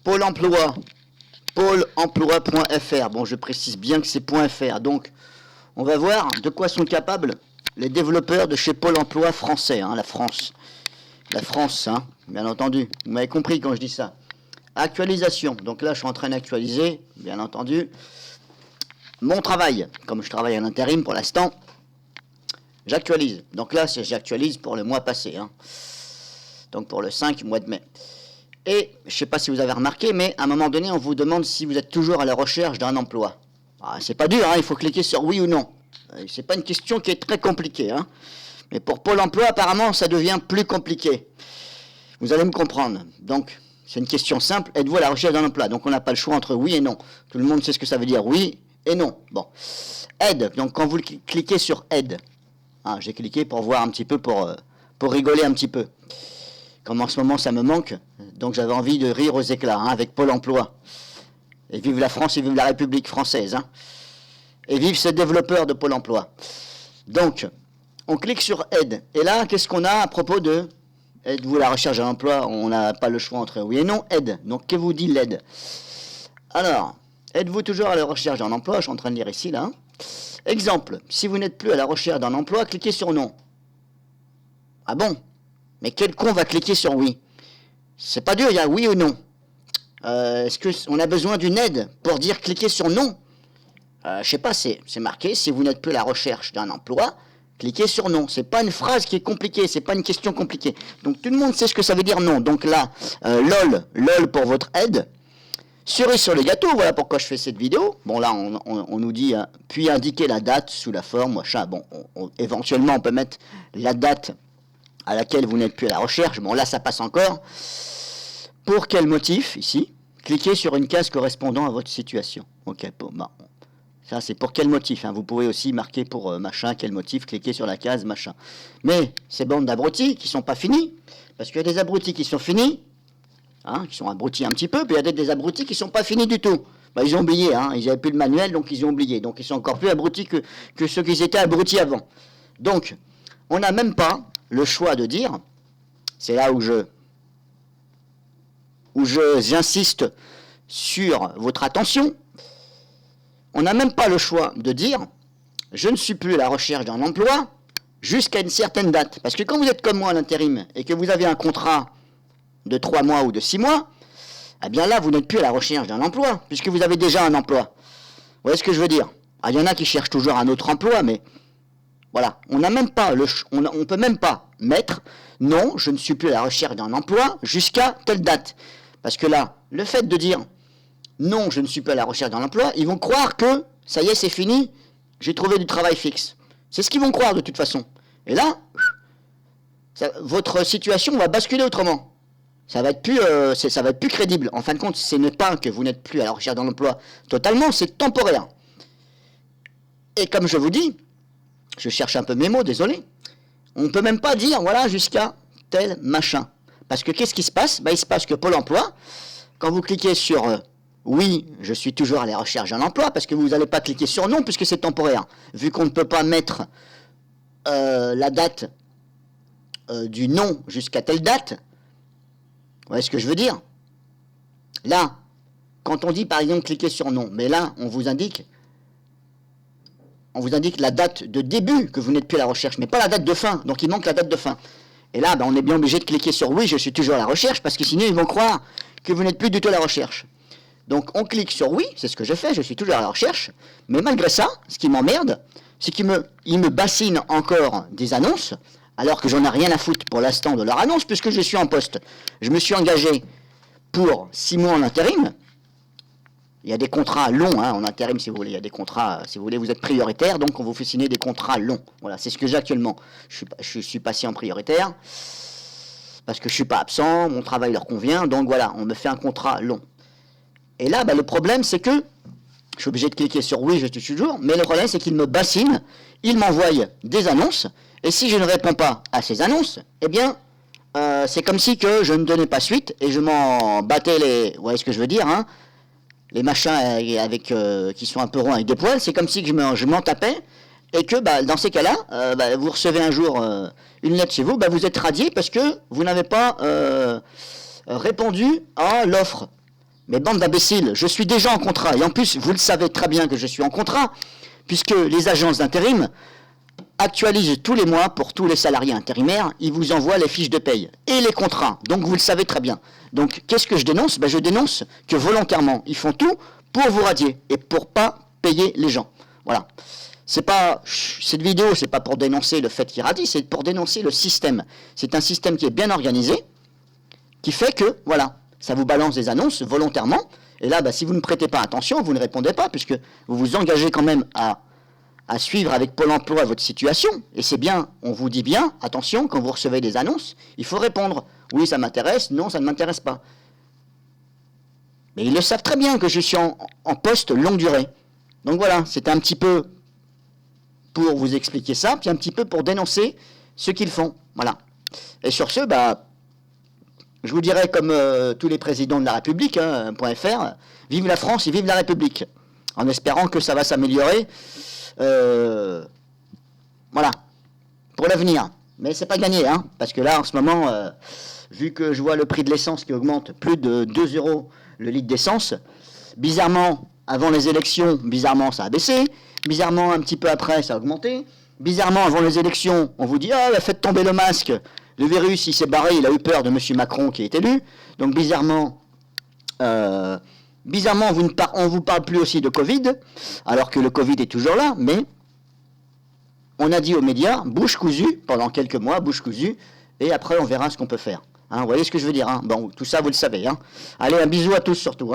Pôle emploi, pôleemploi.fr. Bon, je précise bien que c'est .fr. Donc, on va voir de quoi sont capables les développeurs de chez Pôle emploi français, hein, la France. La France, hein, bien entendu. Vous m'avez compris quand je dis ça. Actualisation. Donc là, je suis en train d'actualiser, bien entendu, mon travail. Comme je travaille en intérim pour l'instant, j'actualise. Donc là, j'actualise pour le mois passé. Hein. Donc pour le 5 mois de mai. Et je ne sais pas si vous avez remarqué, mais à un moment donné, on vous demande si vous êtes toujours à la recherche d'un emploi. Ah, c'est pas dur, hein, il faut cliquer sur oui ou non. C'est pas une question qui est très compliquée. Hein. Mais pour Pôle emploi, apparemment, ça devient plus compliqué. Vous allez me comprendre. Donc, c'est une question simple. Êtes-vous à la recherche d'un emploi? Donc, on n'a pas le choix entre oui et non. Tout le monde sait ce que ça veut dire oui et non. Bon. Aide. Donc, quand vous cliquez sur aide, hein, j'ai cliqué pour voir un petit peu, pour rigoler un petit peu. Comme en ce moment, ça me manque. Donc, j'avais envie de rire aux éclats, hein, avec Pôle emploi. Et vive la France et vive la République française. Hein. Et vive ces développeurs de Pôle emploi. Donc, on clique sur aide. Et là, qu'est-ce qu'on a à propos de êtes-vous à la recherche d'un emploi? On n'a pas le choix entre oui et non. Aide. Donc, que vous dit l'aide? Alors, êtes-vous toujours à la recherche d'un emploi? Je suis en train de lire ici, là. Hein. Exemple, si vous n'êtes plus à la recherche d'un emploi, cliquez sur non. Ah bon? Mais quel con va cliquer sur oui? C'est pas dur, il y a oui ou non. Est-ce qu'on a besoin d'une aide pour dire cliquez sur non? Je sais pas, c'est marqué, si vous n'êtes plus à la recherche d'un emploi, cliquez sur non. C'est pas une phrase qui est compliquée, c'est pas une question compliquée. Donc tout le monde sait ce que ça veut dire non. Donc là, lol pour votre aide. Cerise sur le gâteau, voilà pourquoi je fais cette vidéo. Bon là, on nous dit, puis indiquer la date sous la forme, machin. Bon, éventuellement, on peut mettre la date à laquelle vous n'êtes plus à la recherche. Bon là, ça passe encore. Pour quel motif, ici? Cliquez sur une case correspondant à votre situation. Ok, bon, bah, ça c'est pour quel motif, hein. Vous pouvez aussi marquer pour machin, quel motif, cliquez sur la case machin. Mais ces bandes d'abrutis qui sont pas finis, parce qu'il y a des abrutis qui sont finis, hein, qui sont abrutis un petit peu, puis il y a des abrutis qui sont pas finis du tout. Bah, ils ont oublié, hein, ils n'avaient plus le manuel, donc ils ont oublié. Donc ils sont encore plus abrutis que ceux qui étaient abrutis avant. Donc, on n'a même pas le choix de dire, c'est là où j'insiste sur votre attention, on n'a même pas le choix de dire « je ne suis plus à la recherche d'un emploi » jusqu'à une certaine date. Parce que quand vous êtes comme moi à l'intérim et que vous avez un contrat de 3 mois ou de 6 mois, eh bien là, vous n'êtes plus à la recherche d'un emploi, puisque vous avez déjà un emploi. Vous voyez ce que je veux dire? Ah, il y en a qui cherchent toujours un autre emploi, mais voilà, on n'a même pas on peut même pas mettre « non, je ne suis plus à la recherche d'un emploi jusqu'à telle date ». Parce que là, le fait de dire « non, je ne suis pas à la recherche d'un emploi », ils vont croire que « ça y est, c'est fini, j'ai trouvé du travail fixe ». C'est ce qu'ils vont croire de toute façon. Et là, votre situation va basculer autrement. Ça va être plus crédible. En fin de compte, ce n'est pas que vous n'êtes plus à la recherche d'un emploi totalement, c'est temporaire. Et comme je vous dis, je cherche un peu mes mots, désolé, on ne peut même pas dire, voilà, jusqu'à tel machin. Parce que qu'est-ce qui se passe? Il se passe que Pôle emploi, quand vous cliquez sur oui, je suis toujours à la recherche d'un emploi, parce que vous n'allez pas cliquer sur non, puisque c'est temporaire. Vu qu'on ne peut pas mettre la date du non jusqu'à telle date, vous voyez ce que je veux dire? Là, quand on dit par exemple cliquer sur non, mais là, on vous indique la date de début que vous n'êtes plus à la recherche, mais pas la date de fin, donc il manque la date de fin. Et là, on est bien obligé de cliquer sur oui, je suis toujours à la recherche, parce que sinon ils vont croire que vous n'êtes plus du tout à la recherche. Donc on clique sur oui, c'est ce que je fais, je suis toujours à la recherche, mais malgré ça, ce qui m'emmerde, c'est qu'il me bassine encore des annonces, alors que j'en ai rien à foutre pour l'instant de leur annonce, puisque je suis en poste. Je me suis engagé pour 6 mois en intérim. Il y a des contrats longs, hein, en intérim si vous voulez, il y a des contrats, si vous voulez, vous êtes prioritaire, donc on vous fait signer des contrats longs. Voilà, c'est ce que j'ai actuellement. Je suis passé en prioritaire, parce que je ne suis pas absent, mon travail leur convient, donc voilà, on me fait un contrat long. Et là, le problème, c'est que je suis obligé de cliquer sur oui, je suis toujours, mais le problème, c'est qu'il me bassine, il m'envoie des annonces, et si je ne réponds pas à ces annonces, eh bien, c'est comme si que je ne donnais pas suite, et je m'en battais les... Vous voyez ce que je veux dire, hein? Les machins avec, qui sont un peu ronds avec des poils, c'est comme si que je m'en tapais, et que dans ces cas-là, vous recevez un jour une lettre chez vous, vous êtes radié parce que vous n'avez pas répondu à l'offre. Mais bande d'imbéciles, je suis déjà en contrat. Et en plus, vous le savez très bien que je suis en contrat, puisque les agences d'intérim actualisent tous les mois pour tous les salariés intérimaires, ils vous envoient les fiches de paye et les contrats. Donc vous le savez très bien. Donc qu'est-ce que je dénonce? Je dénonce que volontairement, ils font tout pour vous radier et pour pas payer les gens. Voilà. Cette vidéo, c'est pas pour dénoncer le fait qu'ils radient, c'est pour dénoncer le système. C'est un système qui est bien organisé, qui fait que, voilà, ça vous balance des annonces volontairement, et là, si vous ne prêtez pas attention, vous ne répondez pas, puisque vous vous engagez quand même à suivre avec Pôle emploi votre situation, et c'est bien, on vous dit bien, attention, quand vous recevez des annonces, il faut répondre. Oui, ça m'intéresse, non, ça ne m'intéresse pas. Mais ils le savent très bien que je suis en poste longue durée. Donc voilà, c'est un petit peu pour vous expliquer ça, puis un petit peu pour dénoncer ce qu'ils font. Voilà. Et sur ce, je vous dirais comme tous les présidents de la République, .fr, vive la France et vive la République. En espérant que ça va s'améliorer. Voilà. Pour l'avenir. Mais c'est pas gagné, parce que là, en ce moment, vu que je vois le prix de l'essence qui augmente plus de 2 euros le litre d'essence, bizarrement, avant les élections, bizarrement, ça a baissé. Bizarrement, un petit peu après, ça a augmenté. Bizarrement, avant les élections, on vous dit « Ah, faites tomber le masque ». Le virus, il s'est barré, il a eu peur de M. Macron qui est élu. Donc bizarrement, on ne vous parle plus aussi de Covid, alors que le Covid est toujours là, mais on a dit aux médias, bouche cousue, pendant quelques mois, bouche cousue, et après on verra ce qu'on peut faire. Vous voyez ce que je veux dire, Bon, tout ça, vous le savez. Allez, un bisou à tous surtout.